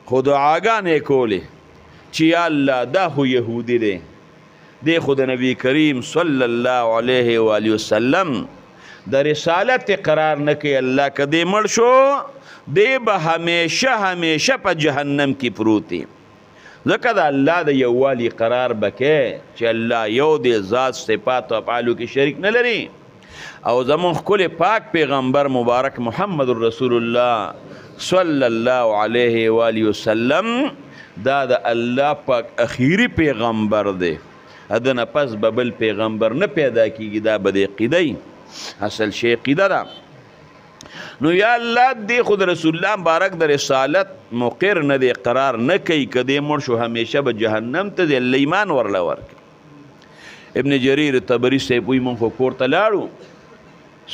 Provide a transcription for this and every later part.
خو دعاګانې کولې چې یا الله دا خو یهودي دی دی خو د نبی کریم صلی الله علیه و آله وسلم د رسالت اقرار نه کوي الله که دی مړ شو دی به همیشه همیشه په جهنم کې پروت دی ځکه د الله د یووالي قرار به کوي چې الله یو دی ذات صفات او افعالو کې شریک نه لري او زمون ښکلی پاک پیغمبر مبارک محمد رسول الله صلی الله علیه و آله وسلم دا د الله پاک اخیری پیغمبر دی ادنه پس به بل پیغمبر نه پیدا کیږي دا به د عقیدې اصل شی عقیده ده نو یا الله دی خود رسول الله مبارک د رسالت مقر نه دی قرار نه کوي کدی مړ شو همیشه به جهنم ته دی ایمان ورله ورک ابن جریر طبری صاحب وی مونږ خو کور ته لاړو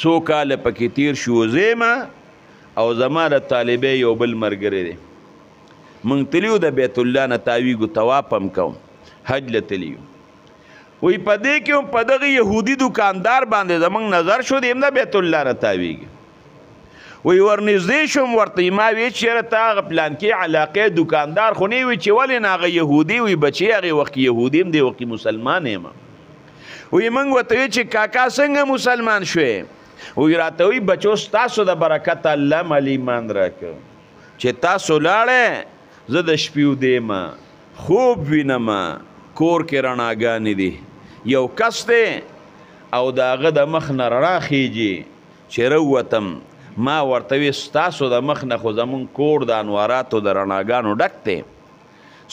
څو کاله پکې تیر شو زیمه او زما د طالبې یو بل ملګری دی مونږ تلیو د بیت الله نه تاویږو طواف هم کوم حج له تلیو وی په دې کې هم په دغه یهودي دکاندار باندې زمونږ نظر شو دی هم د بیت الله نه تاویږي وی ورنږدې شوم ورته ما وی چېرې ته هغه پلانکې علاقې دکاندار خو نه وي چې ولې نه هغه یهودي وي بچې هغې وخت یهودي هم دی وخت مسلمان یم وی موږ ورته وی چې کاکا څنګه مسلمان شوې وی راته وی بچو ستاسو د برکت الله مال ایمان راکړه چې تاسو لاړې زه د شپې ودیمه خوب وینمه کور کې رڼاګانې دي یو کس دی او د هغه د مخ نه رڼا خیږي چې راووتم ما ورته وی ستاسو د مخ نه خو زمون کور د انواراتو د رڼاګانو ډک دی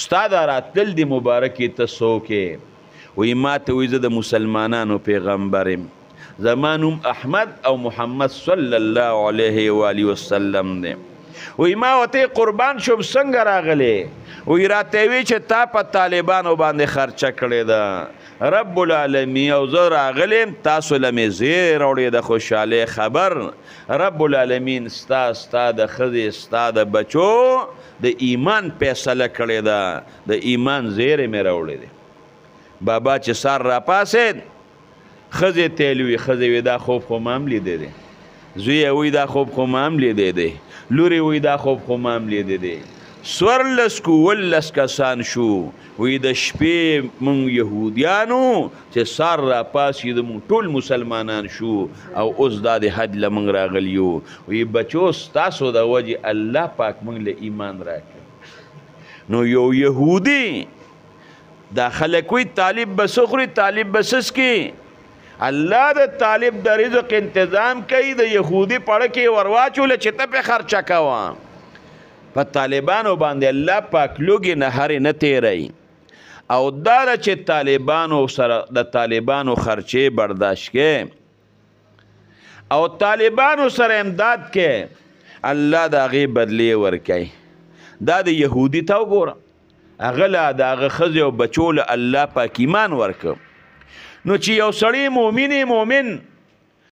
ستا د راتلل د مبارکې ته څوک یې وی ما ته وی زه د مسلمانانو پیغمبر یم زما نوم احمد او محمد صلی الله علیه و آله وسلم دی وی ما ورته قربان شوم څنګه راغلی وی راته وی چې تا په طالبانو باندې خرچه کړې ده رب العالمین او زه راغلیم تاسو له مې زیر راوړې د خوشحالۍ خبر رب العالمین ستا د ښځې ستا د بچو د ایمان فیصله کړې ده د ایمان زیری مې راوړې دی بابا چې سار راپاسېد ښځې تیل وي ښځې وي دا خوب خو ما هم لیدی دی زوی وی دا خوب خو ما هم لیدی دی لورې وی دا خوب خو ما هم لیدی دی سورلس کو ولس کسان شو وی د شپې مونږ یهودیانو چې سار را پاسې د مونږ ټول مسلمانان شو او اوس دا د حج له مونږ راغلیو وی بچو ستاسو د وجې الله پاک مونږ له ایمان راکړ نو یو یهودي دا خلک وی طالب بس خوري طالب بسس کی الله د طالب د رزق انتظام کوي د یهودي پړه کې ورواچوله چې ته پې خرچه کوه په طالبانو باندې الله پاک لوږې نه هرې نه تیری او دا ده چې طالبانو سره د طالبانو خرچې برداشت کې او طالبانو سره امداد کې الله د هغې بدلې ورکوي دا د یهودي ته وګوره هغه له د هغه ښځې او بچو له الله پاک ایمان ورکړ نو چې یو سړی مومن